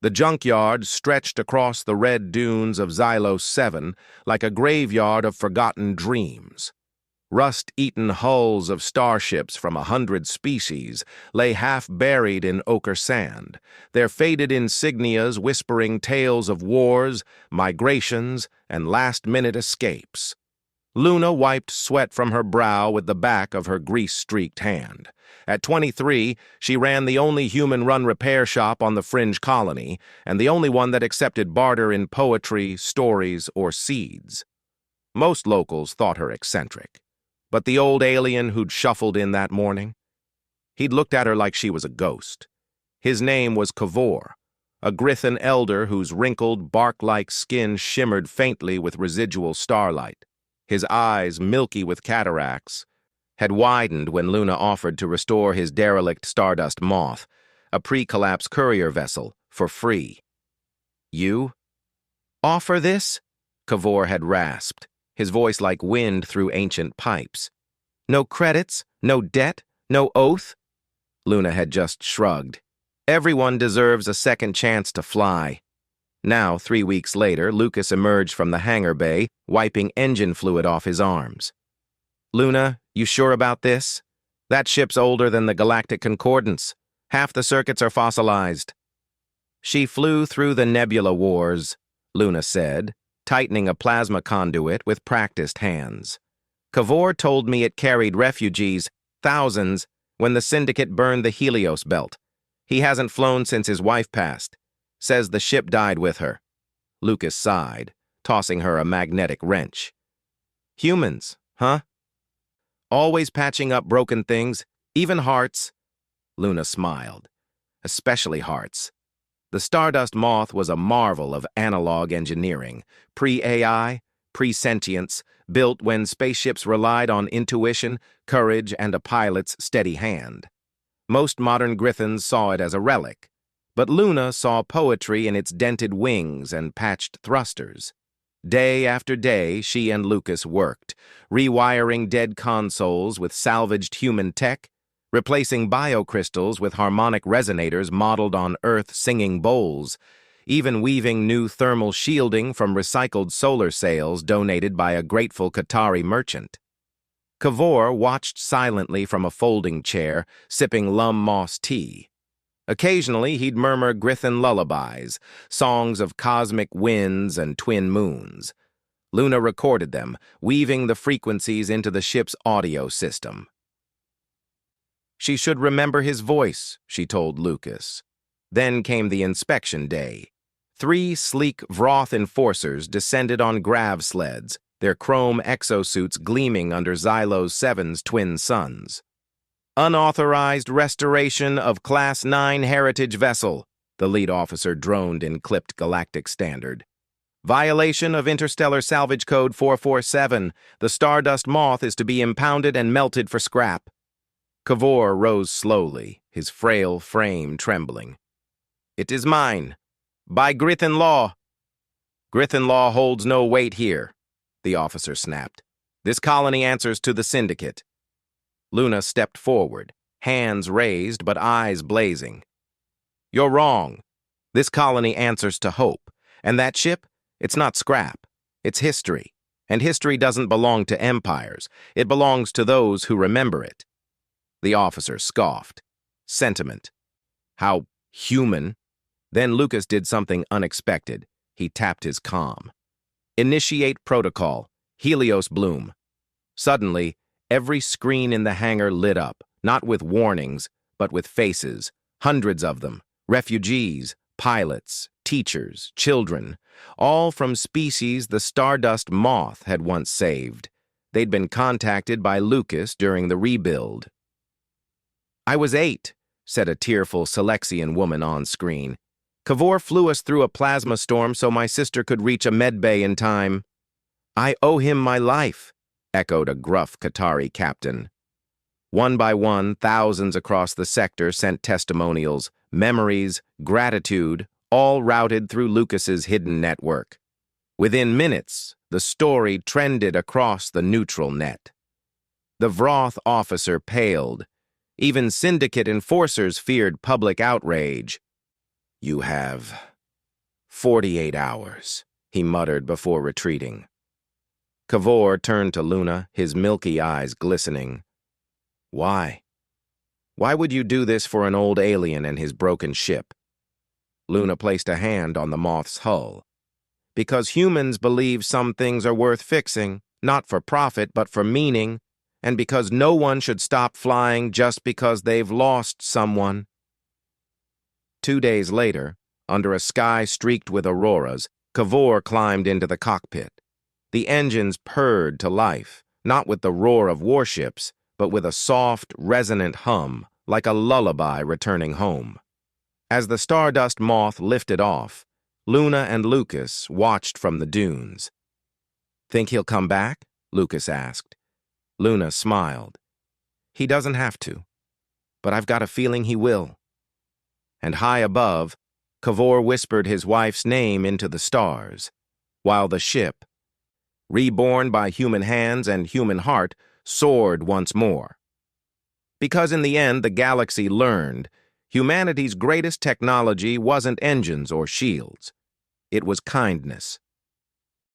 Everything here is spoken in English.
The junkyard stretched across the red dunes of Xylos 7 like a graveyard of forgotten dreams. Rust-eaten hulls of starships from 100 species lay half-buried in ochre sand, their faded insignias whispering tales of wars, migrations, and last-minute escapes. Luna wiped sweat from her brow with the back of her grease-streaked hand. At 23, she ran the only human-run repair shop on the fringe colony, and the only one that accepted barter in poetry, stories, or seeds. Most locals thought her eccentric. But the old alien who'd shuffled in that morning? He'd looked at her like she was a ghost. His name was Kavor, a Grithan elder whose wrinkled, bark-like skin shimmered faintly with residual starlight. His eyes, milky with cataracts, had widened when Luna offered to restore his derelict Stardust Moth, a pre-collapse courier vessel, for free. "You offer this?" Kavor had rasped, his voice like wind through ancient pipes. "No credits, no debt, no oath?" Luna had just shrugged. Everyone deserves a second chance to fly. Now, 3 weeks later, Lucas emerged from the hangar bay, wiping engine fluid off his arms. "Luna, you sure about this? That ship's older than the Galactic Concordance. Half the circuits are fossilized." "She flew through the Nebula Wars," Luna said, tightening a plasma conduit with practiced hands. "Kavor told me it carried refugees, thousands, when the Syndicate burned the Helios belt. He hasn't flown since his wife passed. Says the ship died with her." Lucas sighed, tossing her a magnetic wrench. "Humans, huh? Always patching up broken things, even hearts." Luna smiled. "Especially hearts." The Stardust Moth was a marvel of analog engineering, pre-AI, pre-sentience, built when spaceships relied on intuition, courage, and a pilot's steady hand. Most modern Grithans saw it as a relic, but Luna saw poetry in its dented wings and patched thrusters. Day after day, she and Lucas worked, rewiring dead consoles with salvaged human tech, replacing biocrystals with harmonic resonators modeled on Earth-singing bowls, even weaving new thermal shielding from recycled solar sails donated by a grateful Qatari merchant. Kavor watched silently from a folding chair, sipping lum moss tea. Occasionally, he'd murmur Grithan lullabies, songs of cosmic winds and twin moons. Luna recorded them, weaving the frequencies into the ship's audio system. She should remember his voice, she told Lucas. Then came the inspection day. 3 sleek Vroth enforcers descended on grav sleds, their chrome exosuits gleaming under Xylos 7's twin suns. "Unauthorized restoration of Class 9 heritage vessel," the lead officer droned in clipped galactic standard. "Violation of Interstellar Salvage Code 447. The Stardust Moth is to be impounded and melted for scrap." Kavor rose slowly, his frail frame trembling. "It is mine. By Grithan law." "Grithan law holds no weight here," the officer snapped. "This colony answers to the Syndicate." Luna stepped forward, hands raised but eyes blazing. "You're wrong. This colony answers to hope. And that ship, it's not scrap. It's history. And history doesn't belong to empires. It belongs to those who remember it." The officer scoffed. Sentiment. How human. Then Lucas did something unexpected. He tapped his comm. "Initiate protocol. Helios bloom." Suddenly, every screen in the hangar lit up, not with warnings, but with faces, hundreds of them, refugees, pilots, teachers, children, all from species the Stardust Moth had once saved. They'd been contacted by Lucas during the rebuild. "I was 8, said a tearful Selexian woman on screen. "Kavor flew us through a plasma storm so my sister could reach a medbay in time." "I owe him my life," echoed a gruff Qatari captain. One by one, thousands across the sector sent testimonials, memories, gratitude, all routed through Lucas's hidden network. Within minutes, the story trended across the neutral net. The Vroth officer paled. Even Syndicate enforcers feared public outrage. "You have 48 hours, he muttered before retreating. Cavor turned to Luna, his milky eyes glistening. Why? Why would you do this for an old alien and his broken ship? Luna placed a hand on the moth's hull. Because humans believe some things are worth fixing, not for profit but for meaning, and because no one should stop flying just because they've lost someone. 2 days later, under a sky streaked with auroras, Cavor climbed into the cockpit. The engines purred to life, not with the roar of warships, but with a soft, resonant hum, like a lullaby returning home. As the stardust moth lifted off, Luna and Lucas watched from the dunes. Think he'll come back? Lucas asked. Luna smiled. He doesn't have to, but I've got a feeling he will. And high above, Cavor whispered his wife's name into the stars, while the ship, reborn by human hands and human heart, soared once more. Because in the end, the galaxy learned humanity's greatest technology wasn't engines or shields. It was kindness.